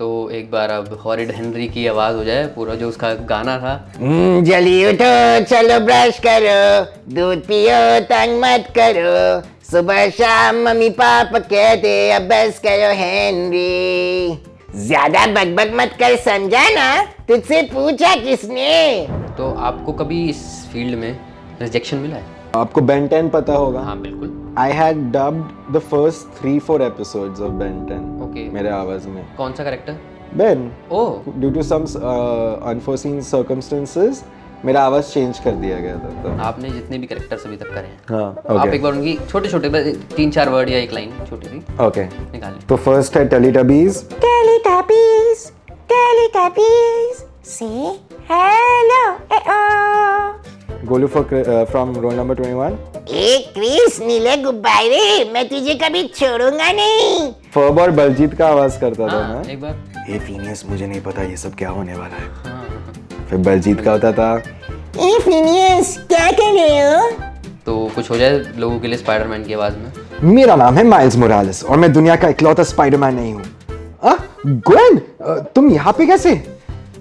तो एक बार अब हॉरिड हेनरी की आवाज़ हो जाए, पूरा जो उसका गाना था। जल्दी उठो, चलो ब्रश करो, दूध पियो, तंग मत करो, सुबह शाम मम्मी पापा कहते अब बस करो हेनरी, ज्यादा बकबक मत कर, समझा ना? तुझसे पूछा किसने? तो आपको कभी इस फील्ड में रिजेक्शन मिला है? आपको बेन 10 पता होगा? हाँ बिल्कुल। I had dubbed the first 3-4 episodes of Ben 10 okay. मेरे आवाज में। कौन सा character? Ben, oh. Due to some unforeseen circumstances मेरा आवाज चेंज कर दिया गया था तब। आपने जितने भी करेक्टर्स अभी तक करे हैं, हाँ, आप एक बार उनकी छोटे छोटे 3-4 वर्ड या एक लाइन छोटी सी ओके। निकालें। तो फर्स्ट है टेलीटबीज। Teletubbies, Teletubbies, say hello. Golu from roll number 21। एक क्रिस, नीले गुब्बारे, मैं तुझे कभी छोड़ूंगा नहीं। फर्ब और बलजीत का आवाज करता था हाँ, मैं। एक बार। ए फिनियस, मुझे नहीं पता ये सब क्या होने वाला है। हाँ, फिर बलजीत का होता था ए फिनियस, क्या कर रहे हो? तो कुछ हो जाए लोगों के लिए स्पाइडरमैन की आवाज़ में। मेरा नाम है माइल्स मोरालेस और मैं दुनिया का इकलौता स्पाइडरमैन नहीं हूँ। ग्वेन, तुम यहाँ पे कैसे?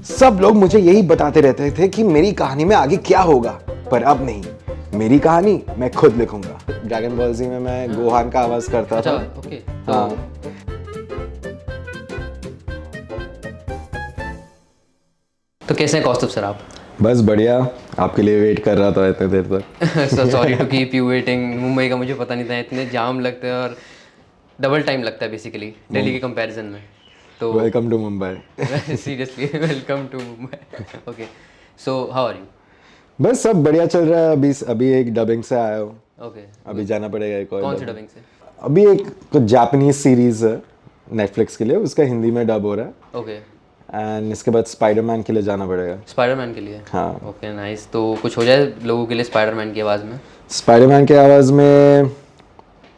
सब लोग मुझे यही बताते रहते थे कि मेरी कहानी में आगे क्या होगा, पर अब नहीं, मेरी कहानी मैं खुद लिखूंगा। ड्रैगन बॉल जी में मैं गोहान का आवाज करता अच्छा, था। ओके। हाँ। तो कैसे हैं कौस्तुभ सर आप? बस बढ़िया, आपके लिए वेट कर रहा था इतने देर तक। Sorry to keep you waiting. Mumbai का मुझे पता नहीं था, इतने जाम लगते हैं और डबल टाइम लगता है बेसिकली दिल्ली के कंपैरिजन में। तो welcome to Mumbai. Seriously welcome to Mumbai. Okay, so how are you? बस सब बढ़िया चल रहा है। अभी एक डबिंग से आया हूँ। ओके। अभी जाना पड़ेगा एक और। कौन सी डबिंग से? अभी एक तो जापानीज सीरीज है नेटफ्लिक्स के लिए, उसका हिंदी में डब हो रहा है। ओके। एंड इसके बाद स्पाइडरमैन के लिए जाना पड़ेगा। स्पाइडरमैन के लिए? हाँ। Okay nice. तो कुछ हो जाए लोगों के लिए स्पाइडरमैन की आवाज़ में। स्पाइडरमैन की आवाज़ में,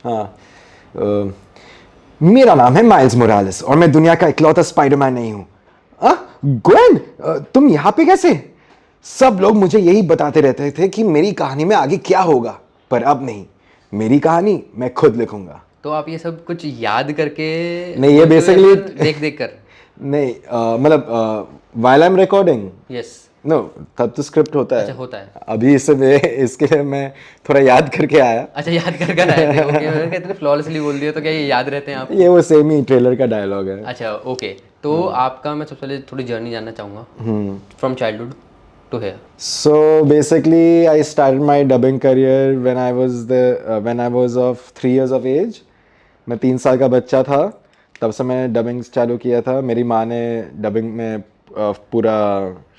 हाँ, मेरा नाम है माइल्स मोरालेस और मैं दुनिया का इकलौता स्पाइडरमैन नहीं हूँ। ग्वेन, तुम यहाँ पे कैसे? सब लोग मुझे यही बताते रहते थे कि मेरी कहानी में आगे क्या होगा, पर अब नहीं, मेरी कहानी मैं खुद लिखूंगा। तो आप ये सब कुछ याद करके नहीं, ये बेसिकली देख देख कर? नहीं, मतलब while I am recording. Yes. No, तब तो स्क्रिप्ट होता है। अच्छा, होता है। अभी इसके लिए मैं थोड़ा याद करके आया। अच्छा, याद कर कर आए थे। ओके, मैंने कहा इतने फ्लॉलेसली बोल दिया तो क्या ये याद रहते हैं आप? ये वो सेम ही ट्रेलर का डायलॉग है। अच्छा ओके। तो आपका मैं सबसे पहले थोड़ी जर्नी जानना चाहूँगा, from childhood to here. So basically, I started my dubbing career when I was of 3 years of age. मैं 3 साल का बच्चा था, तब से मैंने डबिंग चालू किया था। मेरी माँ ने डबिंग में पूरा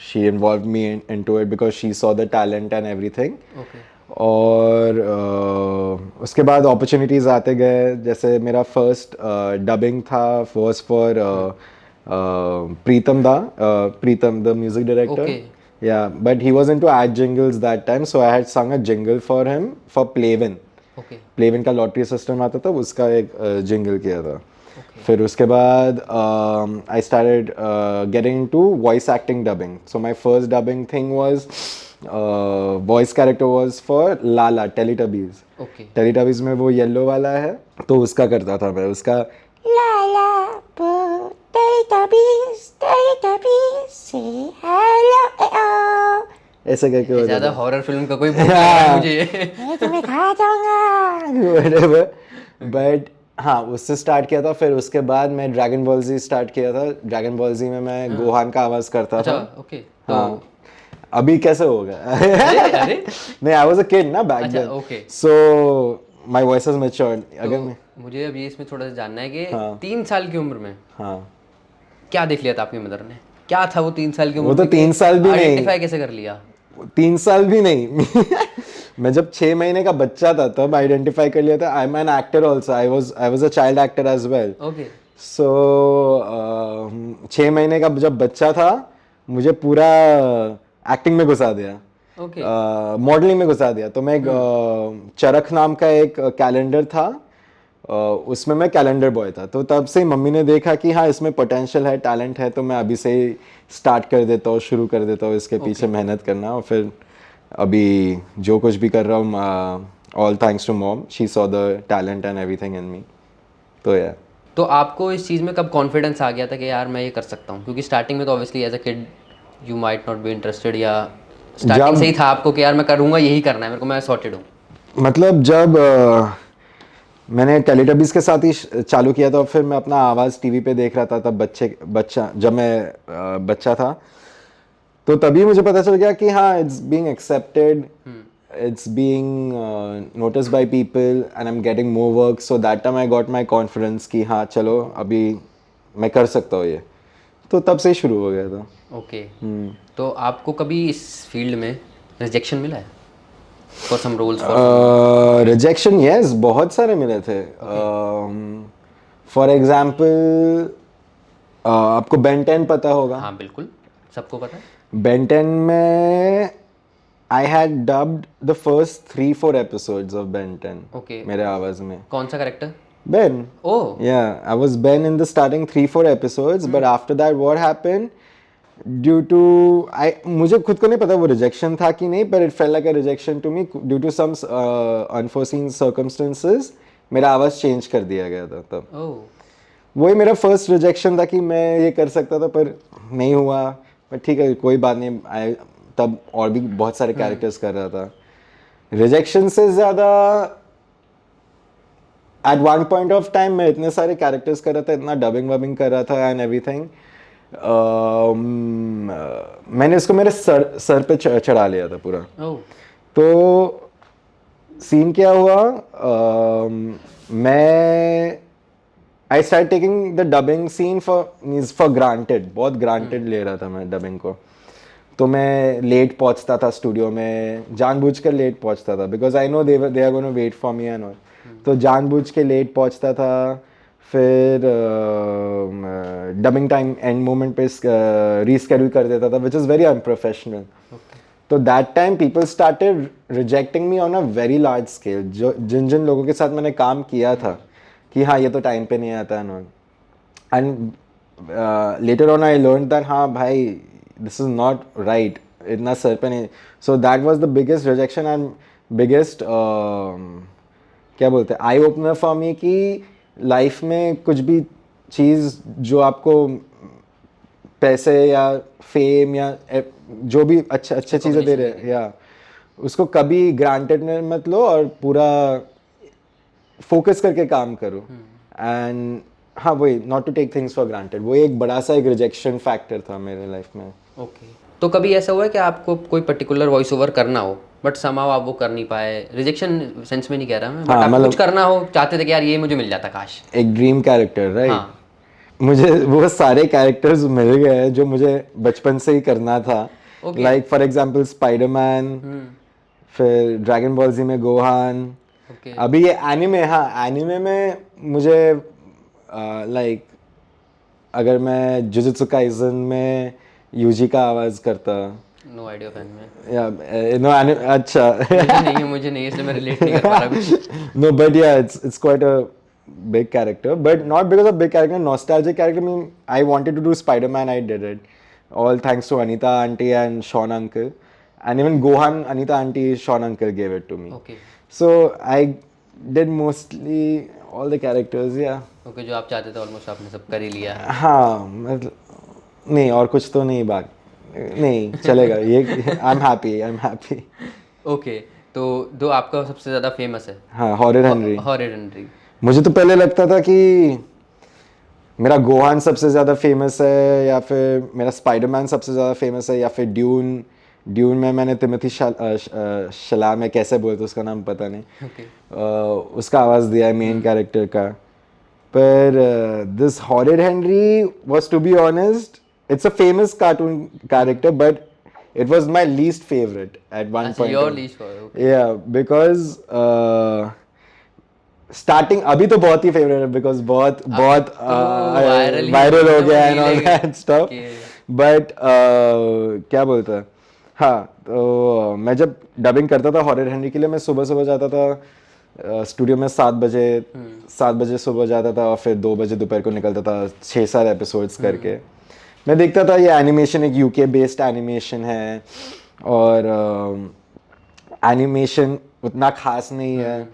she involved me into it because she saw the talent and everything. Okay. और उसके बाद अपॉर्चुनिटीज़ आते गए। जैसे मेरा फर्स्ट डबिंग था was for Pritam the music director. Okay. Yeah, but he was into ad jingles that time, so I had sung a jingle for him for Playvin. Okay. Playvin का lottery system आता था, उसका एक jingle किया था। फिर उसके बाद I started getting into voice acting dubbing. So my first dubbing thing was voice character was for Lala Teletubbies. Okay. Teletubbies में वो येलो वाला है, तो उसका करता था मैं। उसका Lala, boo, Teletubbies, Teletubbies, say hello. ऐसे करके होता ज्यादा था। हॉरर फिल्म का कोई भूत लग रहा है मुझे। मैं तुम्हें खा जाऊंगा। बट हाँ, उससे स्टार्ट किया था। फिर उसके बाद मैं ड्रैगन बॉल जी स्टार्ट किया था। ड्रैगन बॉल जी में मैं गोहान का आवाज करता अच्छा था। ओके। तो हाँ, अभी कैसे होगा? अरे नहीं, आई वाज अ किड ना बैक अच्छा, then, okay. So my voice has matured. अगर मैं मुझे अभी इसमें थोड़ा सा जानना है कि हाँ। 3 साल की उम्र में हाँ, क्या देख लिया था आपकी मदर ने? क्या था वो 3 साल की उम्र वो तो में 3 साल भी नहीं। आइडेंटिफाई कैसे कर लिया? 3 साल भी नहीं। मैं जब 6 महीने का बच्चा था तब आइडेंटिफाई कर लिया था। I am an actor also. I was a child actor as well. Okay. So 6 महीने का जब बच्चा था, मुझे पूरा एक्टिंग में घुसा दिया, ओके। मॉडलिंग में घुसा दिया। तो मैं चरख नाम का एक कैलेंडर था, उसमें मैं कैलेंडर बॉय था। तो तब से मम्मी ने देखा कि हाँ, इसमें पोटेंशियल है, टैलेंट है, तो मैं अभी से ही स्टार्ट कर देता हूँ, शुरू कर देता हूँ इसके पीछे मेहनत करना। और फिर अभी जो कुछ भी कर रहा हूँ, all thanks to mom. She saw the talent and everything in me. तो यार तो आपको इस चीज़ में कब कॉन्फिडेंस आ गया था कि यार मैं ये कर सकता हूँ? क्योंकि स्टार्टिंग में तो obviously as a kid you might not be interested, या स्टार्टिंग से ही जब था आपको कि यार मैं करूँगा, यही करना है मेरे को, मैं सॉर्टेड हूँ? मतलब जब मैंने टेलीटबीज के साथ ही चालू किया था, फिर मैं अपना आवाज़ टीवी पे देख रहा था, तब बच्चा जब मैं बच्चा था, तो तभी मुझे पता चल गया कि हाँ, it's being accepted, it's being noticed by people and I am getting more work, so that time I got my confidence कि हाँ चलो अभी मैं कर सकता हूँ ये। तो तब से ही शुरू हो गया था। ओके। तो आपको कभी इस फील्ड में रिजेक्शन मिला है for some roles, for some? Rejection yes, बहुत सारे मिले थे। फॉर एग्जाम्पल आपको बेन 10 पता होगा। हाँ बिल्कुल, सबको पता है। बेन 10 में आई had dubbed the first 3-4 episodes of Ben 10 okay. मेरे आवाज में। कौन सा character? Ben. Oh. Yeah, I was Ben in the starting 3-4 episodes, but after that what happened? Due to मुझे खुद को नहीं पता वो rejection था कि नहीं, but it felt like a rejection to me due to some unforeseen circumstances. मेरा आवाज़ change कर दिया गया था तब। ओह। वही मेरा first rejection था कि मैं ये कर सकता था पर नहीं हुआ। पर ठीक है, कोई बात नहीं। तब और भी बहुत सारे characters कर रहा था। rejection से ज़्यादा at one point of time मैं इतने सारे कैरेक्टर्स कर रहा था, इतना डबिंग वबिंग कर रहा था एंड एवरीथिंग, मैंने इसको मेरे सर पे चढ़ा लिया था पूरा। ओह। तो सीन क्या हुआ, मैं I start taking the dubbing scene for granted, बहुत ग्रांटेड ले रहा था मैं डबिंग को। तो मैं लेट पहुंचता था स्टूडियो में, जानबूझकर लेट पहुंचता था, because I know they are gonna wait for me and all. तो जानबूझ के लेट पहुंचता था, फिर डबिंग टाइम एंड मोमेंट पे रीस्केड्यूल कर देता था, विच इज़ वेरी अनप्रोफेशनल। तो that time people started rejecting me on a very large scale. जो जिन लोगों के साथ मैंने काम किया था कि हाँ ये तो टाइम पे नहीं आता and all, and later on I learn that हाँ भाई दिस इज नॉट राइट, इतना सर पे नहीं। So that was the biggest rejection and biggest क्या बोलते हैं आई ओपनर फॉर मी कि लाइफ में कुछ भी चीज़ जो आपको पैसे या फेम या जो भी अच्छे चीज़ें दे रहे हैं, या उसको कभी ग्रांटेड में मत लो और पूरा फोकस करके काम करो। एंड हाँ वही, not to take things for granted, वो एक बड़ा सा एक रिजेक्शन फैक्टर था मेरे लाइफ में। ओके। तो कभी ऐसा हुआ है कि आपको कोई पर्टिकुलर वॉइस ओवर करना हो बट समाव आप वो कर नहीं पाए? रिजेक्शन सेंस में नहीं कह रहा मैं, बट हाँ, आपको मतलब कुछ करना हो, चाहते थे कि यार ये मुझे मिल जाता काश? एक ड्रीम कैरेक्टर, राइट? हाँ। मुझे वो सारे कैरेक्टर्स मिल गए जो मुझे बचपन से ही करना था। लाइक फॉर एग्जांपल स्पाइडरमैन, फिर ड्रैगन बॉल जी में गोहान। ओके। अभी ये एनिमे, हाँ एनिमे में मुझे लाइक अगर मैं जुजुत्सु काइसन में यूजी का आवाज करता, नो आइडिया फैन में। या नो अच्छा मुझे नहीं, इसलिए मैं रिलेट नहीं कर पा रहा कुछ। no, but yeah, it's quite a big character, but not because of big character, nostalgic character. I mean, I wanted to do Spider-Man, I did it, all thanks to Anita auntie and Sean uncle, and even Gohan, Anita auntie, Sean uncle gave it to me. Okay. So I did mostly all the characters, yeah. Okay, जो आप चाहते थे almost आपने सब कर ही लिया। हाँ मतलब नहीं, और कुछ तो नहीं, नहीं चलेगा ये। I am happy. ओके। तो जो आपका सबसे ज़्यादा फेमस है? हाँ, हॉरर हेनरी। Horror Henry. मुझे तो पहले लगता था कि मेरा गोहान सबसे ज़्यादा फेमस है, या फिर मेरा स्पाइडरमैन सबसे ज़्यादा फेमस है, या फिर ड्यून में मैंने तिमोथी शलाम में, कैसे बोलते उसका नाम पता नहीं, ओके। उसका आवाज़ दिया है मेन कैरेक्टर का। पर this horror Henry was, to be honest, it's a famous cartoon character, but it was my least favorite at one point. your least favorite, okay. Yeah, because starting अभी तो बहुत ही favourite है, because बहुत viral हो गया and all that stuff. But क्या बोलता है, हाँ तो मैं जब डबिंग करता था हॉरर हेनरी के लिए, मैं सुबह सुबह जाता था स्टूडियो में 7 बजे सुबह जाता था, और फिर 2 बजे दोपहर को निकलता था 6-7 एपिसोड्स करके। मैं देखता था ये एनिमेशन एक यूके बेस्ड एनिमेशन है, और एनिमेशन उतना खास नहीं है,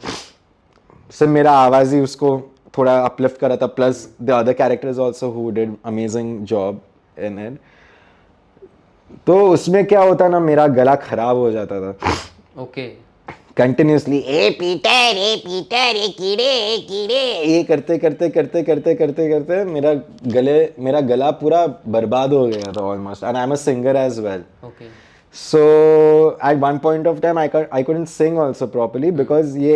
सिर्फ मेरा आवाज़ ही उसको थोड़ा अपलिफ्ट करा था, plus the other characters also who did amazing job in it. तो उसमें क्या होता ना, मेरा गला खराब हो जाता था ओके। कंटिन्यूसली, ए पीटर, ए पीटर, ए कीड़े, ए कीड़े। ये करते करते करते करते करते करते मेरा गला पूरा बर्बाद हो गया था almost, and I am a singer as well. Okay. So at one point of time I couldn't sing also properly because ये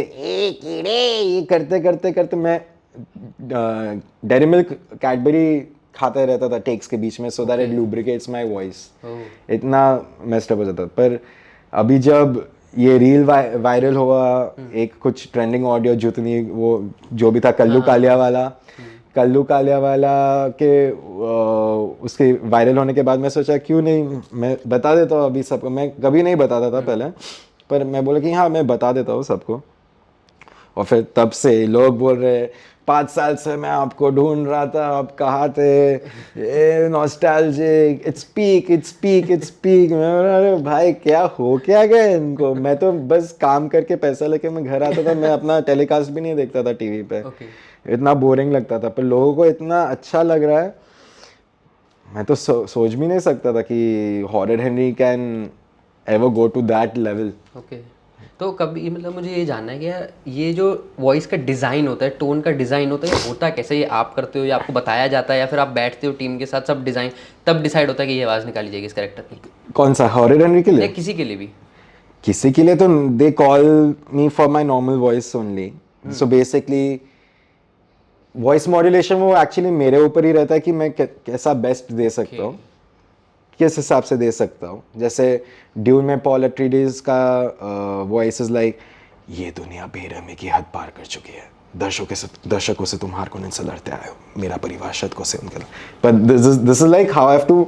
कीड़े ये करते करते करते मैं डेयरी मिल्क कैडबरी खाता रहता था टेक्स के बीच में, so that it lubricates my voice। इतना messed up हो जाता। पर अभी जब ये रील वायरल हुआ, एक कुछ ट्रेंडिंग ऑडियो जितनी वो जो भी था कल्लू कालिया वाला के उसके वायरल होने के बाद मैं सोचा क्यों नहीं मैं बता देता हूँ अभी सबको। मैं कभी नहीं बताता था पहले, पर मैं बोला कि हाँ मैं बता देता हूँ सबको। और फिर तब से लोग बोल रहे 5 साल से मैं आपको ढूंढ रहा था, आप कहाँ थे, नॉस्टैल्जिक, इट्स पीक। मैं बोला अरे भाई क्या हो क्या गया इनको, मैं तो बस काम करके पैसा लेके मैं घर आता था, मैं अपना टेलीकास्ट भी नहीं देखता था टीवी पे। इतना बोरिंग लगता था, पर लोगों को इतना अच्छा लग रहा है। मैं तो सोच भी नहीं सकता था कि horror Henry can ever go to that level. Okay. तो कभी मतलब मुझे ये जानना है कि यार ये जो वॉइस का डिज़ाइन होता है, टोन का डिज़ाइन होता है, ये होता कैसे? ये आप करते हो या आपको बताया जाता है या फिर आप बैठते हो टीम के साथ, सब डिज़ाइन तब डिसाइड होता है कि ये आवाज़ निकाली जाएगी इस कैरेक्टर की? कौन सा, हॉरर हेनरी के लिए? किसी के लिए भी। किसी के लिए तो they call me for my normal voice only. So basically voice modulation वो एक्चुअली मेरे ऊपर ही रहता है कि मैं कैसा बेस्ट दे सकता हूँ, किस हिसाब से दे सकता हूँ। जैसे ड्यून में पॉल एट्रीडीज का वॉइस इज लाइक, ये दुनिया बेरहमी की हद पार कर चुकी है, दर्शकों से तुम हार को से लड़ते आए हो, मेरा परिवार शतकों से उनका। But this is like how I have to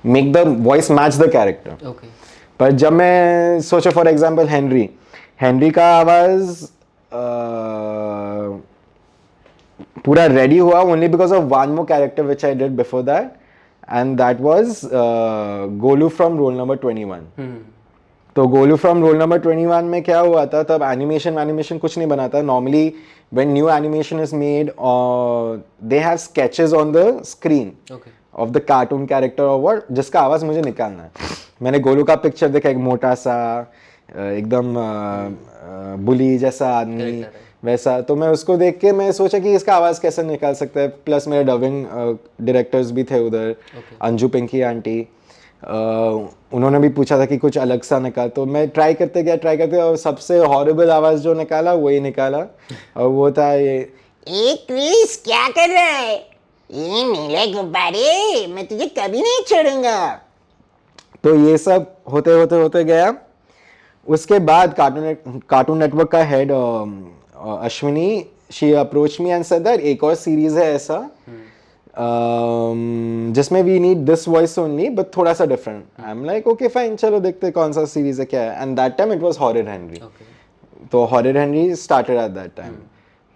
make the voice match the character. Okay. पर जब मैं सोचा फॉर एग्जाम्पल हेनरी का आवाज पूरा रेडी हुआ only because of one more character which I did before that, and that was Golu from roll number 21। तो Golu from roll number 21 में क्या हुआ था, तब एनिमेशन कुछ नहीं बना था। Normally when new animation is made they have sketches on the screen of the cartoon character और व्हाट, जिसका आवाज मुझे निकालना है। मैंने गोलू का पिक्चर देखा, एक मोटा सा एकदम बुली जैसा आदमी वैसा, तो मैं उसको देख के मैं सोचा कि इसका आवाज़ कैसे निकाल सकता है। प्लस मेरे डबिंग डायरेक्टर्स भी थे उधर, अंजू पिंकी आंटी, उन्होंने भी पूछा था कि कुछ अलग सा निकाल। तो मैं ट्राई करते और सबसे हॉरिबल आवाज़ जो निकाला वही निकाला, और वो था ये, ए क्रिस क्या कर रहा है, ये नीले गुब्बारे, मैं तुझे कभी नहीं छोड़ूंगा। तो ये सब होते गया। उसके बाद कार्टून नेटवर्क का head Ashwini, she approach me and said that एक और सीरीज है ऐसा जिसमें we need this voice only but थोड़ा सा different. I am like okay fine, चलो देखते कौन सा सीरीज है क्या है। And that time it was Horror Henry. तो Horror Henry started at that time.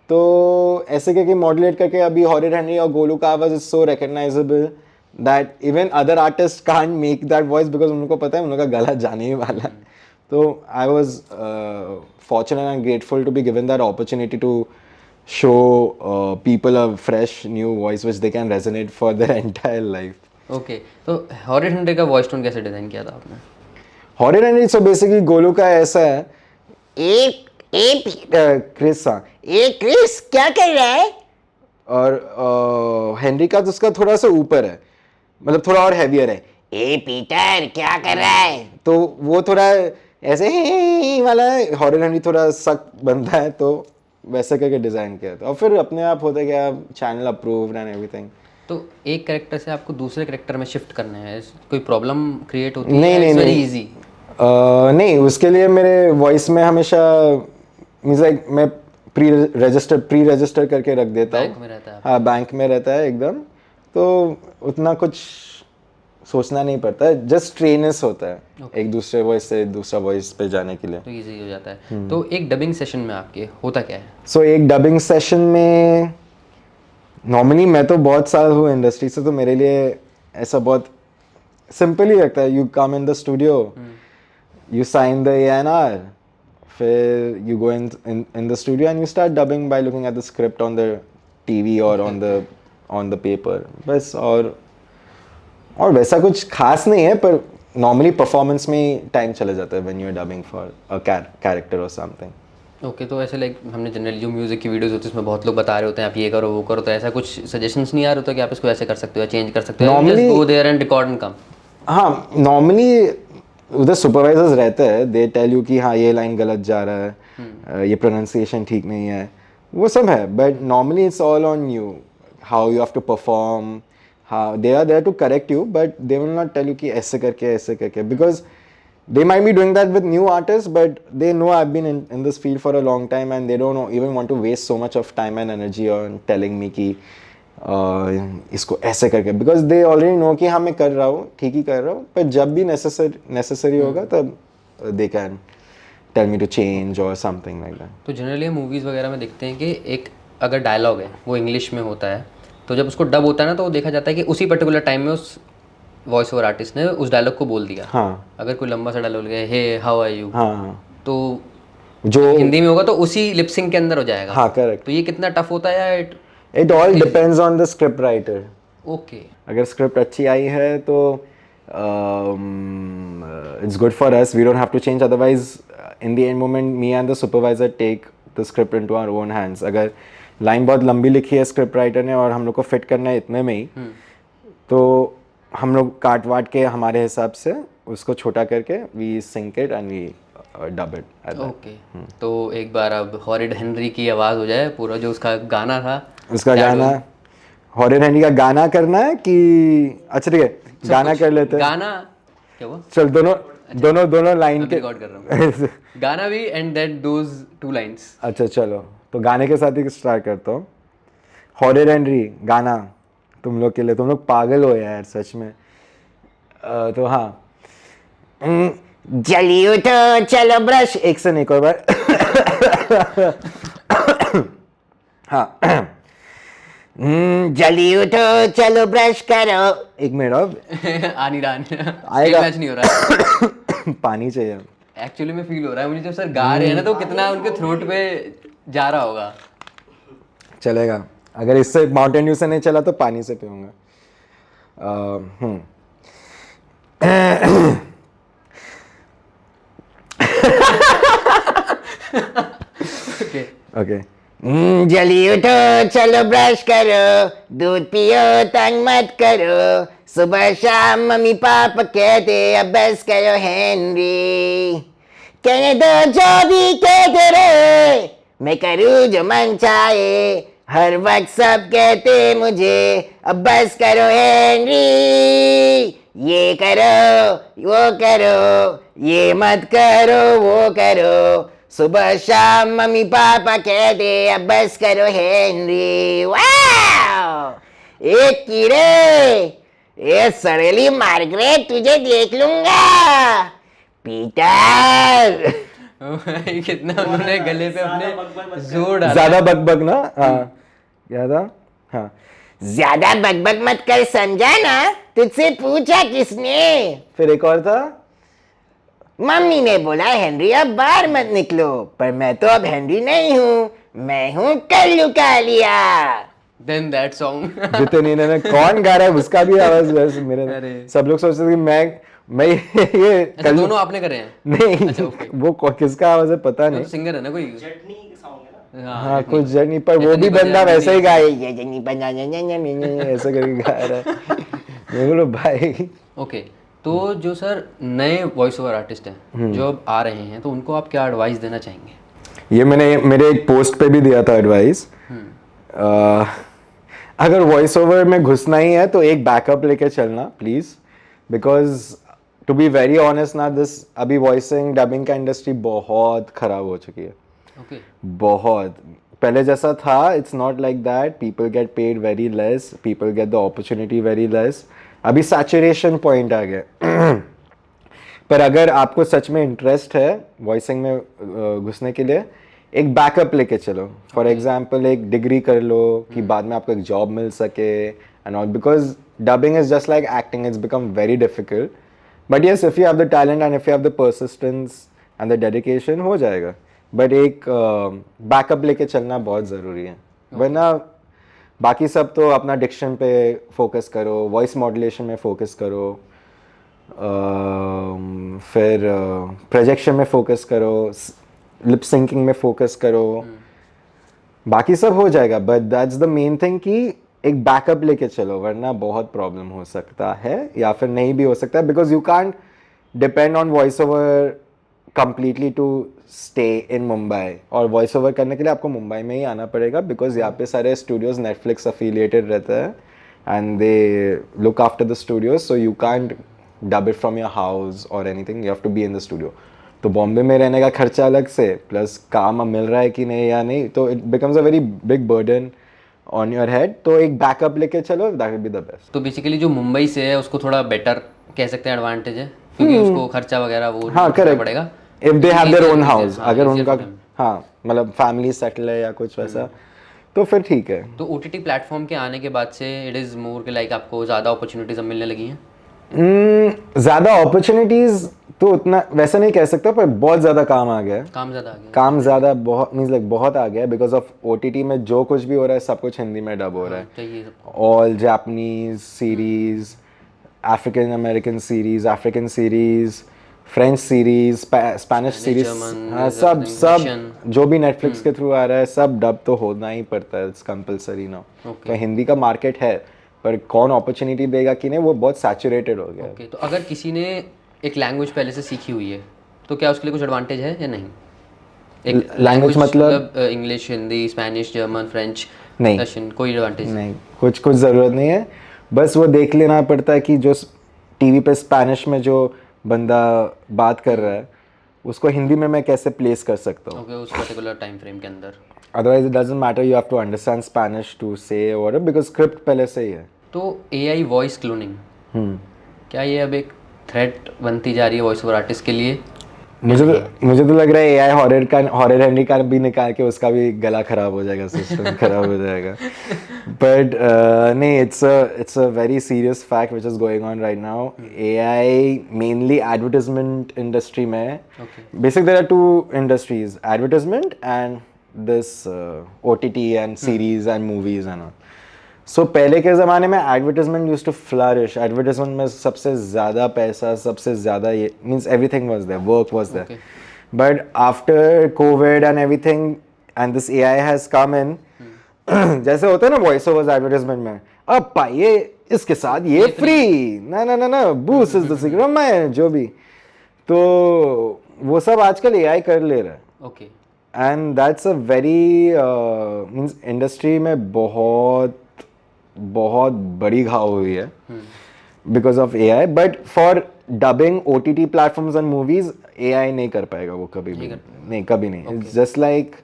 तो ऐसे करके मॉड्यूलेट करके अभी हॉरर हेनरी और गोलू का आवाज is so recognisable that even other artist can't make that voice because उनको पता है उनका गला जाने ही वाला है। तो I was fortunate and grateful to be given that opportunity to show people a fresh new voice which they can resonate for their entire life. Okay. तो हॉरर हेनरी का वॉइस टोन कैसे डिजाइन किया था आपने? Horror Henry so basically Golu का ऐसा है, Chris, हाँ, ए क्रिस क्या कर रहा है, और हेनरी का तो उसका थोड़ा सा ऊपर है, मतलब थोड़ा और हैवियर है, ए पीटर क्या कर रहा है। तो वो थोड़ा ऐसे ही वाला है। हॉरर हेनरी थोड़ा सख्त बनता है, तो वैसे करके डिजाइन किया था, और फिर अपने आप होता गया, चैनल अप्रूव्ड एंड एवरीथिंग। तो एक कैरेक्टर से आपको दूसरे कैरेक्टर में शिफ्ट करना है, कोई प्रॉब्लम क्रिएट होती है? नहीं, वेरी इजी। नहीं, उसके लिए मेरे वॉइस में हमेशा मींस लाइक मैं प्री रजिस्टर करके रख देता हूँ। बैंक में रहता है? हाँ, बैंक में रहता है एकदम, तो उतना कुछ सोचना नहीं पड़ता है, जस्ट ट्रेनस होता है एक दूसरे वॉइस से दूसरा वॉइस पे जाने के लिए, तो इजी हो जाता है। तो एक डबिंग सेशन में आपके होता क्या है? सो एक डबिंग सेशन में नॉर्मली मैं तो बहुत साल हूँ इंडस्ट्री से, तो मेरे लिए ऐसा बहुत सिंपल ही लगता है। You come in the studio, you sign the ANR, फिर you go in the studio and you start dubbing by looking at the script on the TV और ऑन द पेपर बस। और वैसा कुछ खास नहीं है, पर नॉर्मली परफॉर्मेंस में टाइम चला जाता है when you are dubbing for a character और समथिंग। ओके, तो ऐसे लाइक हमने जनरली जो म्यूज़िक की वीडियोस होती है उसमें बहुत लोग बता रहे होते हैं आप ये करो वो करो, तो ऐसा कुछ सजेशंस नहीं आ रहे होता कि आप इसको ऐसे कर सकते हो या चेंज कर सकते हो, just Normally- go there and record and come? हाँ, नॉर्मली उधर सुपरवाइजर्स रहते हैं, दे टेल यू कि हाँ ये लाइन गलत जा रहा है, ये प्रोनाउंसिएशन ठीक नहीं है, वो सब है। But normally it's all on you, how you have to perform, how they are there to correct you, but they will not tell you कि ऐसे करके, because they might be doing that with new artists, but they know I've been in this field for a long time, and they don't even want to waste so much of time and energy on telling me कि इसको ऐसे करके, because they already know कि हाँ मैं कर रहा हूँ, ठीक ही कर रहा हूँ, पर जब भी necessary होगा तब they can tell me to change or something like that. तो जनरली मूवीज़ वगैरह में देखते हैं कि एक अगर डायलॉग है वो इंग्लिश में होता है, तो जब उसको डब होता है ना तो वो देखा जाता है कि उसी पर्टिकुलर टाइम में उस वॉइस ओवर आर्टिस्ट ने उस डायलॉग को बोल दिया। हाँ अगर कोई लंबा सा डायलॉग है, हे हाउ आर यू, हाँ तो जो हिंदी में होगा तो उसी लिपसिंग के अंदर हो जाएगा। हाँ करेक्ट, तो ये कितना टफ होता है या it all depends on the script writer. Okay? अगर स्क्रिप्ट अच्छी आई है तो it's good for us, we don't have to change, otherwise in the end moment me and the supervisor take the script into our own hands. अगर line बहुत लंबी लिखी है स्क्रिप्ट राइटर ने और हम लोग को फिट करना है इतने में ही, तो हम लोग काट वाट के हमारे हिसाब से उसको छोटा करके we sync it and we dub it. Okay, तो एक बार अब हॉरिड हेनरी की आवाज़ हो जाए, पूरा जो उसका गाना था उसका गाना, हॉरर हैंडी का गाना करना है कि अच्छा ठीक है गाना कर लेते हैं। गाना क्या हुआ? चल दोनों लाइन के रिकॉर्ड कर रहा हूँ गाना भी and that those two lines. अच्छा चलो, तो गाने के साथ ही स्टार्ट करता हूँ। हॉरर हेनरी गाना तुम लोग के लिए, तुम लोग पागल हो यार सच में। तो हाँ, जल्दी उठो चलो ब्रश। एक से नहीं, एक और बार। हाँ, जल्दी उठो चलो ब्रश करो। एक मिनट अब आनी रान आएगा। मैच नहीं हो रहा पानी चाहिए। एक्चुअली में फील हो रहा है मुझे जब सर गा रहे हैं ना तो कितना उनके थ्रोट पे जा रहा होगा। चलेगा, अगर इससे माउंटेन ड्यू से नहीं चला तो पानी से पीऊंगा। ओके, जल्दी उठो चलो ब्रश करो, दूध पियो तंग मत करो, सुबह शाम मम्मी पापा कहते अब बस करो हेनरी, कहने दो जो भी कहते रहे, मैं करूँ जो मन चाहे, हर वक्त सब कहते मुझे अब बस करो हेनरी, ये करो वो करो, ये मत करो वो करो, सुबह शाम मम्मी पापा कहते अब बस करो हेनरी। वाह एक कीड़े, ये सड़ेली मार्गरेट तुझे देख लूंगा पीटर। कितना उन्होंने गले पे अपने जोर डाला। ज्यादा बकबक ना, हाँ क्या था, हाँ ज्यादा बकबक मत कर समझा ना, तुझसे पूछा किसने? फिर एक और था, मम्मी ने बोला हेनरी अब बाहर मत निकलो, पर मैं तो अब हेनरी नहीं हूँ, मैं हूँ Kallu Kaliya. Then that song जितने इन्होंने कौन गा रहा है उसका भी आवाज वैसे मेरे, अरे। सब लोग सोचते थे कि मैं ये अच्छा दोनों आपने करे हैं? नहीं अच्छा, okay. वो किसका आवाज है पता नहीं। तो सिंगर है ना कोई? हाँ कुछ जर्नी, पर वो भी बंदा वैसे ही गाए ऐसे करके गा रहा है। मैं बोलो भाई। ओके, तो जो सर नए वॉइस ओवर आर्टिस्ट हैं जो अब आ रहे हैं, तो उनको आप क्या एडवाइस देना चाहेंगे? ये मैंने मेरे एक पोस्ट पे भी दिया था एडवाइस। अगर वॉइस ओवर में घुसना ही है तो एक बैकअप लेके चलना please, because to be very honest ना, दिस अभी वॉइसिंग डबिंग का इंडस्ट्री बहुत ख़राब हो चुकी है। ओके, बहुत पहले जैसा था, it's not like that, people get paid very less, people get the opportunity very less, अभी सैचुरेशन पॉइंट आ गया। पर अगर आपको सच में इंटरेस्ट है वॉइसिंग में घुसने के लिए, एक बैकअप लेके चलो। फॉर एग्जांपल एक डिग्री कर लो कि बाद में आपको एक जॉब मिल सके and all, because dubbing is just like acting, it's become very difficult, but yes if you have the talent and if you have the persistence and the dedication हो जाएगा। बट एक बैकअप लेके चलना बहुत ज़रूरी है, वरना बाकी सब तो अपना डिक्शन पे फोकस करो, वॉइस मॉड्यूलेशन में फोकस करो, फिर प्रोजेक्शन में फोकस करो, लिप सिंकिंग में फोकस करो, बाकी सब हो जाएगा। But that's the main thing कि एक बैकअप लेके चलो, वरना बहुत प्रॉब्लम हो सकता है या फिर नहीं भी हो सकता है, because you can't depend on voice over completely to stay in Mumbai. और वॉइस ओवर करने के लिए आपको मुंबई में ही आना पड़ेगा, बिकॉज यहाँ पे सारे स्टूडियोज नेटफ्लिक्स अफिलिएटेड रहते हैं and they look after the studios, so you can't dub it from your house or anything, you have to be in the studio. तो बॉम्बे में रहने का खर्चा अलग से, प्लस काम अब मिल रहा है कि नहीं या नहीं, तो it becomes a very big burden on your head. तो एक बैकअप लेके चलो, that will be the best. तो बेसिकली जो मुंबई से है उसको थोड़ा बेटर कह सकते हैं एडवांटेज है, क्योंकि उसको खर्चा वगैरह वो हाँ नहीं करना करेक्ट, पड़ेगा। If they have their own Easier- house, हाँ, अगर easier उनका for them। हाँ मतलब फैमिली सेटल है या कुछ वैसा, तो फिर ठीक है। तो OTT प्लेटफॉर्म के आने के बाद से इट इज़ मोर के लाइक आपको ज़्यादा अपॉर्चुनिटीज अब मिलने लगी हैं। ज़्यादा अपॉर्चुनिटीज़ तो उतना वैसा नहीं कह सकता, पर बहुत ज़्यादा काम आ गया है। काम ज़्यादा आ गया काम ज़्यादा बहुत मीन्स लाइक बहुत आ गया है, बिकॉज ऑफ OTT में जो कुछ भी हो रहा है सब कुछ हिंदी में डब हो रहा है। चाहिए सब। All Japanese series, African American series, African series, French series, Spanish series, German, हाँ there's सब everything, सब Russian। जो भी नेटफ्लिक्स के थ्रू आ रहा है सब डब तो होना ही पड़ता है, इट्स कंपलसरी नाउ। Okay। तो हिंदी का मार्केट है, पर कौन अपॉर्चुनिटी देगा कि नहीं, वो बहुत सैचुरेटेड हो गया है। ओके, तो अगर किसी ने एक लैंग्वेज पहले से सीखी हुई है तो क्या उसके लिए कुछ एडवांटेज है या नहीं? एक लैंग्वेज मतलब English, Hindi, Spanish, German, French, नहीं रशियन, कोई एडवांटेज नहीं, कुछ कुछ ज़रूरत नहीं है। बस वो देख लेना पड़ता है कि जो टीवी पे स्पेनिश में जो बंदा बात कर रहा है उसको हिंदी में मैं कैसे प्लेस कर सकता हूँ। ओके, उस पर्टिकुलर टाइम फ्रेम के अंदर। Otherwise it doesn't matter, you have to understand Spanish to से और, बिकॉज स्क्रिप्ट पहले से ही है। तो AI वॉइस क्लोनिंग, क्या ये अब एक थ्रेट बनती जा रही है वॉइस ओवर आर्टिस्ट के लिए? मुझे तो लग रहा है AI हॉरर हैंडी का भी निकाल के उसका भी गला खराब हो जाएगा, सिस्टम खराब हो जाएगा। बट नहीं, it's a very serious fact which is going on right now. AI mainly advertisement industry में, basic there are two industries, advertisement and this OTT and series and movies and all. So पहले के ज़माने में advertisement use to flourish, advertisement में सबसे ज़्यादा पैसा, सबसे ज़्यादा ये means everything was there, work was there. But after Covid and everything and this AI has come इन, जैसे होता है ना वॉइस ओवर्स एडवर्टाइजमेंट में, अब पाइए इसके साथ ये फ्री, ना ना ना ना, बूस्ट इज द सीक्रेट, मैं जो भी, तो वो सब आजकल AI कर ले रहा है। Okay, and that's a very means industry में बहुत बहुत बड़ी घाव हुई है because of AI। But for dubbing OTT platforms and movies AI नहीं कर पाएगा वो कभी भी, नहीं कभी नहीं। इट्स जस्ट लाइक,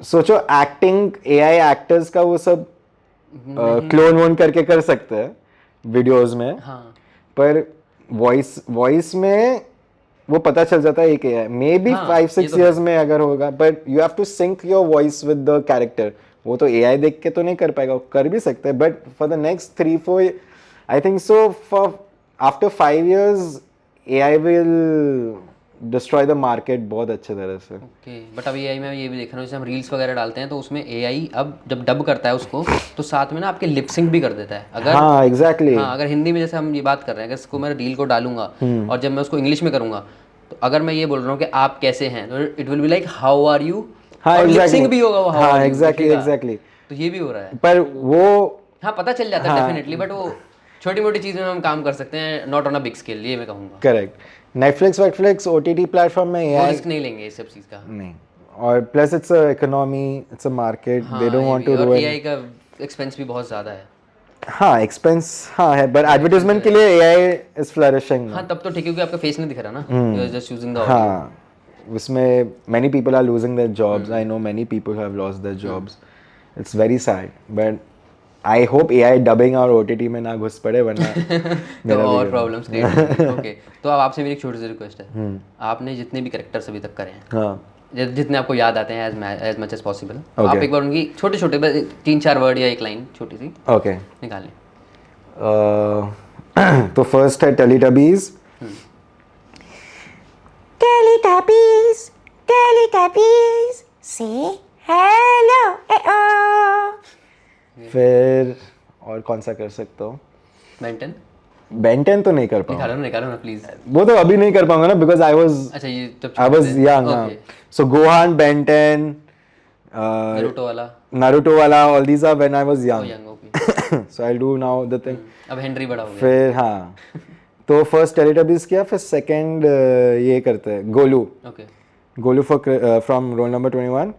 सोचो एक्टिंग, AI एक्टर्स का वो सब क्लोन वोन करके कर सकते हैं वीडियोस में, हाँ, पर वॉइस में वो पता चल जाता है एक AI, मे बी हाँ, 5-6 years में अगर होगा, but you have to sync your voice with the character. वो तो AI देख के तो नहीं कर पाएगा, वो कर भी सकते हैं, but for the next 3-4 I think so, for after 5 years AI will destroy the market बहुत अच्छे तरह से। ओके। बट अभी AI में ये भी देख रहा हूँ, जैसे हम रील्स वगैरह डालते हैं तो उसमें AI अब जब डब करता है उसको तो साथ में ना आपके लिप सिंक भी कर देता है। अगर हाँ एग्जैक्टली, हाँ, अगर हिंदी में जैसे हम ये बात कर रहे हैं, अगर इसको मैं रील को डालूंगा और जब मैं उसको इंग्लिश में करूंगा, तो अगर मैं ये बोल रहा हूँ कि आप कैसे हैं, तो it will be like how are you, हाँ और लिप एग्जैक्टली, सिंक भी होगा वो हाउ हाँ आर यू एग्जैक्टली दिखेगा। एग्जैक्टली। तो ये भी हो रहा है। पर वो हाँ, पता चल जाता है डेफिनेटली, बट वो छोटी मोटी चीज़ में हम काम कर सकते हैं, not on a big scale, ये मैं कहूँगा। करेक्ट, नेटफ्लिक्स OTT प्लेटफॉर्म में वो AI रिस्क नहीं लेंगे इस सब चीज़ का। नहीं, और plus it's a economy, it's a market, they don't want to और रूइन। AI का एक्सपेंस भी बहुत ज़्यादा है। हाँ एक्सपेंस हाँ है, बट एडवर्टाइजमेंट के लिए AI इज फ्लरिशिंग। हाँ, तब तो ठीक है क्योंकि आपका फेस नहीं दिख रहा ना, you are just using the audio. हाँ, उसमें many people are losing their jobs. I know many people who have lost their jobs. It's very sad, but I hope AI dubbing और OTT में ना घुस पड़े, वरना तो मेरा और भी प्रॉब्लम्स क्रिएट होंगी। ओके, तो अब आपसे मेरी एक छोटी सी रिक्वेस्ट है, आपने जितने भी कैरेक्टर्स अभी तक करे हैं, हाँ जितने आपको याद आते हैं as much as possible, Okay. आप एक बार उनकी छोटे छोटे 3-4 वर्ड या एक लाइन छोटी सी ओके। निकालें। तो फर्स्ट है टेलीटबीज। Teletubbies, Teletubbies, say hello, oh. कौन सा कर सकता हूँ? बेंटन बेंटन तो नहीं कर पाऊँ, निकालो ना प्लीज। वो तो अभी नहीं कर पाऊंगा ना, बिकॉज अच्छा ये जब I was young. Okay so Gohan, Ben Ten, Naruto वाला नारुतो वाला, all these are when I was oh young. Young okay. So I do now the thing. अब हेनरी बड़ा हो गया। फिर हाँ, तो फर्स्ट टेलीटबीज किया, फिर सेकंड ये करते हैं Golu. Okay Golu for from roll number 21।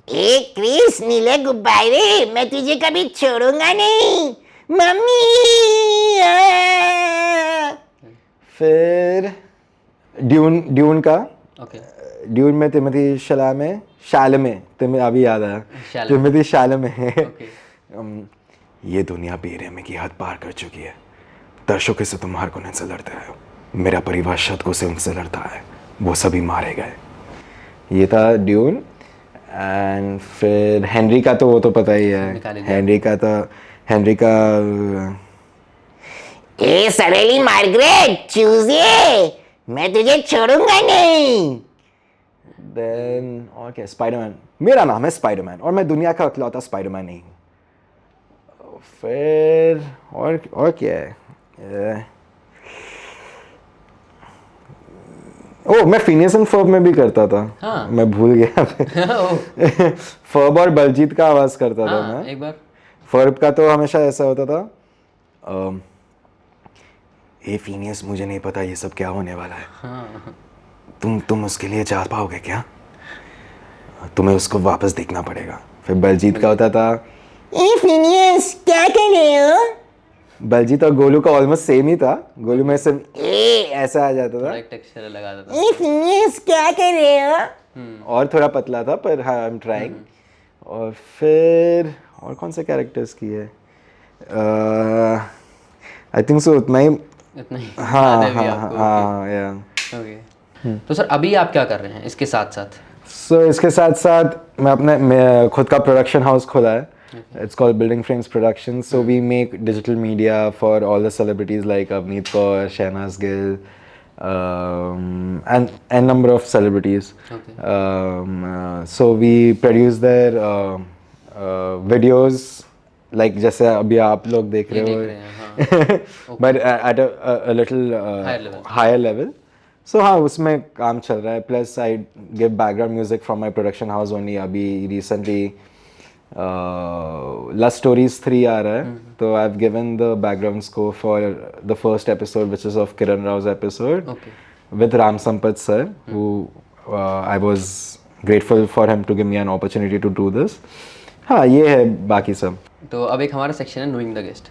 ए क्रिस, नीले गुब्बारे, मैं तुझे कभी छोड़ूंगा नहीं, मम्मी। फिर ड्यून, ड्यून का, ओके ड्यून में तिमोथी शलामे, शालमे, तुम्हें अभी याद आया, शालमे। तिमोथी शालमे। ओके ये दुनिया बेरहमी की हद पार कर चुकी है। दर्शकों से तुम हर कोने से लड़ते हो, मेरा परिवार शतकों से उनसे लड़ता है, वो सभी मारे गए। ये था ड्यून। एंड फिर हेनरी का तो वो तो पता ही है, निकाल ही दिया। हेनरी का ए सड़ेली मार्गरेट, चूजिए, मैं तुझे छोड़ूंगा नहीं। देन और क्या, स्पाइडरमैन। मेरा नाम है स्पाइडरमैन और मैं दुनिया का इकलौता स्पाइडरमैन नहीं हूँ। फिर और क्या है? ओह, मैं फिनियस एंड फर्ब में भी करता था। हाँ। मैं भूल गया। फर्ब और बलजीत का आवाज करता था हाँ मैं। एक बार फर्ब का तो हमेशा ऐसा होता था, ए फिनियस, मुझे नहीं पता ये सब क्या होने वाला है। हाँ तुम उसके लिए जा पाओगे क्या? तुम्हें उसको वापस देखना पड़ेगा। फिर बलजीत का होता था, ए फिनियस, क्या कर रहे हो? बलजीत और गोलू का ऑलमोस्ट सेम ही था। गोलू में सिर्फ ए ऐसा आ जाता थोड़ा था एक टेक्सचर लगा देता ए फिनियस, क्या कर रहे हो? और थोड़ा पतला था, पर हाँ, आई एम ट्राइंग। और फिर और कौन से कैरेक्टर्स की है? आई थिंक सो उतना ही। इतना ही हाँ याद है अभी हाँ आपको। हाँ या ओके तो सर अभी आप क्या कर रहे हैं इसके साथ साथ? सो इसके साथ साथ मैं खुद का प्रोडक्शन हाउस खोला है। It's called Building Frames Productions. So we make digital media for all the celebrities like Avneet Kaur, Shehnaz Gill, and number of celebrities. Okay. So we produce their videos, like जैसे अभी आप लोग देख ये रहे देख रहे हैं हाँ। but at a little level. higher level. So हाँ, उसमें काम चल रहा है. Plus I give background music from my production house only. अभी recently Lust Stories 3 आ रहा है, तो I've given the background score for the first episode, which is of Kiran Rao's episode Okay. with Ram Sampath sir, who I was grateful for him to give me an opportunity to do this. हाँ, ये है बाकी सब। तो अब एक हमारा section है नोइंग द गेस्ट,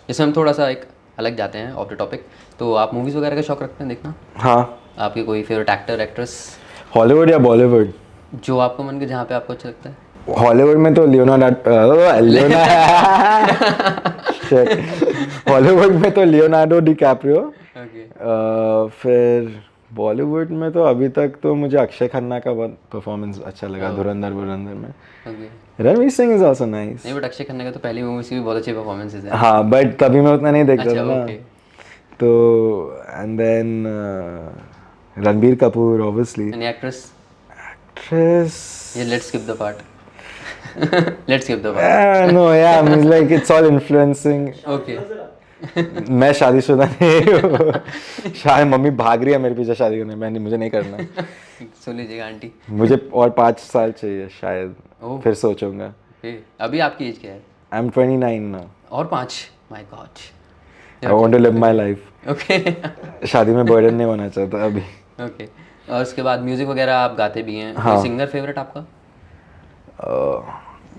जिसमें हम थोड़ा सा एक अलग जाते हैं ऑफ द टॉपिक। तो आप मूवीज़ वगैरह का शौक रखते हैं देखना? हाँ, आपके कोई फेवरेट एक्टर एक्ट्रेस हॉलीवुड या बॉलीवुड? जो आपको मन के जहाँ पे आपको अच्छा लगता है? हॉलीवुड में तो हॉलीवुड में तो लियोनार्डो डिकैप्रियो। ओके फिर बॉलीवुड में तो अभी तक तो मुझे अक्षय खन्ना का बहुत परफॉर्मेंस अच्छा लगा धुरंधर में। Okay Ranveer Singh is also nice. नहीं बट अक्षय खन्ना का तो पहली मूवी से भी बहुत अच्छी परफॉर्मेंसेस है। हाँ, बट तभी मैं उतना नहीं देखता अच्छा था ना। ओके तो and then Ranbir Kapoor obviously. Any actress? Actress, ये let's skip the part let's skip the part. No ya means like it's all influencing. Okay मैं शादीशुदा नहीं हूँ। शायद मम्मी भाग रही है मेरे पीछे शादी करने, मुझे नहीं करना। सुन लीजिएगा आंटी। मुझे और 5 साल चाहिए शायद, ओह। फिर सोचूंगा। ओके अभी आपकी एज क्या है? I am 29 now. और 5? My God. I want to live my life. Okay शादी में बर्डन नहीं होना चाहता अभी। ओके और उसके बाद म्यूजिक वगैरह आप गाते भी हैं? हाँ। कोई सिंगर फेवरेट आपका?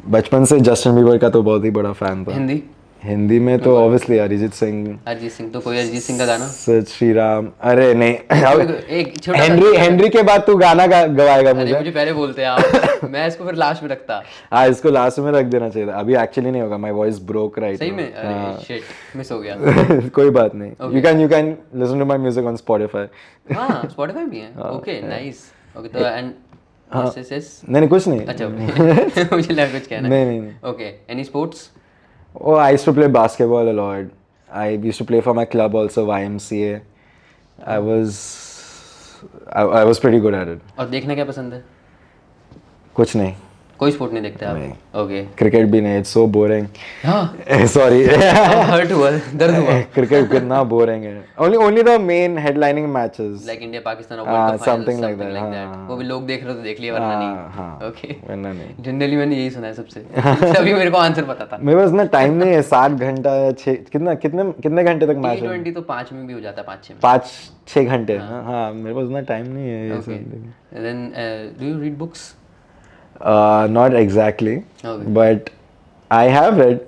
बचपन से जस्टिन बीबर का तो बहुत ही बड़ा फैन था। हिंदी? हिंदी में तो ऑब्वियसली अरिजीत सिंह, अरिजीत सिंह। तो कोई अरिजीत सिंह का गाना? सच श्री राम। अरे नहीं, एक छोटा सा- हेनरी के बाद तू गाना गवाएगा अरे मुझे। मुझे पहले बोलते हैं आप मैं इसको फिर लास्ट में रखता। हाँ, इसको लास्ट में रख देना चाहिए था। अभी एक्चुअली नहीं होगा, माय वॉइस ब्रोक राइट। सही में? अरे शिट मिस हो गया। कोई बात नहीं। You can listen to my music on Spotify. हाँ स्पॉटिफाई भी है। Okay nice. ओके तो एंड यस नहीं कुछ नहीं। अच्छा ओके मुझे लगा कुछ कहना है। नहीं। Okay any sports? Oh, I used to play basketball a lot. I used to play for my club also, YMCA. I was pretty good at it. और देखना क्या पसंद है? कुछ नहीं, कोई स्पोर्ट नहीं देखते नहीं। आप? ओके। क्रिकेट भी नहीं, इट्स सो बोरिंग। हाँ, सॉरी। हर्ट हुआ, दर्द हुआ। क्रिकेट कितना बोरिंग है। Only the main headlining matches, like India Pakistan और world cup final, something like something that, like that. हाँ। वो भी लोग देख रहे हो तो देख लिया, वरना नहीं। हाँ, ओके, वरना नहीं। जनरली मैंने यही सुना है सबसे। तभी मेरे को आंसर पता था। मेरे पास ना टाइम नहीं है, 7 घंटा या 6, कितने घंटे तक मैच है? T20 तो 5 में भी हो जाता है, 5-6 में। 5-6 घंटे। हाँ, मेरे पास ना टाइम नहीं है ये ओके, सब। Then do you read books? Not exactly, Okay. but I have read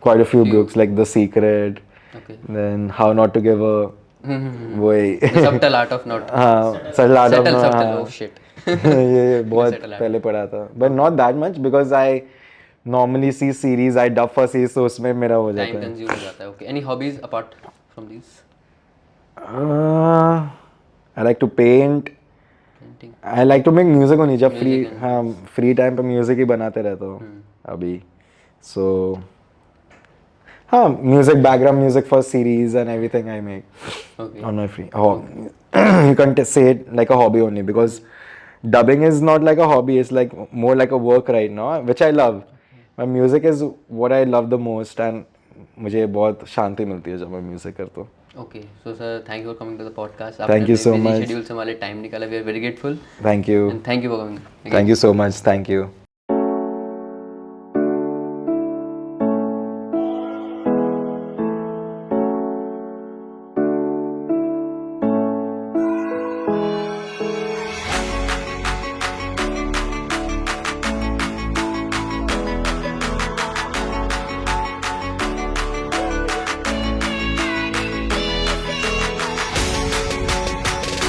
quite a few books like The Secret, okay. then How Not to Give a वही The subtle art of not हाँ, subtle art of subtle, not, subtle, हाँ। oh shit। ये बहुत Subtle art। पहले पढ़ा था, but not that much because I normally see series, I dub for series, so उसमें मेरा हो टाइम जाता है। कंज्यूम हो जाता है। Okay, any hobbies apart from this? I like to paint. Painting. I like to make music only जब free, Music and- हाँ, फ्री टाइम पे म्यूजिक ही बनाते रहता हूँ अभी, so हाँ, music, background music for series and everything I make okay. on my free. Oh, you can't say it like a hobby only because dubbing is not like a hobby, it's like more like a work right now, which I love. My music is what I love the most and मुझे बहुत शांति मिलती है जब मैं music करता हूँ। Okay, so sir thank you for coming to the podcast. Thank you so much. Schedule से हमारे टाइम निकाला, we are very grateful Thank you. And thank you for coming. Thank you so much. Thank you.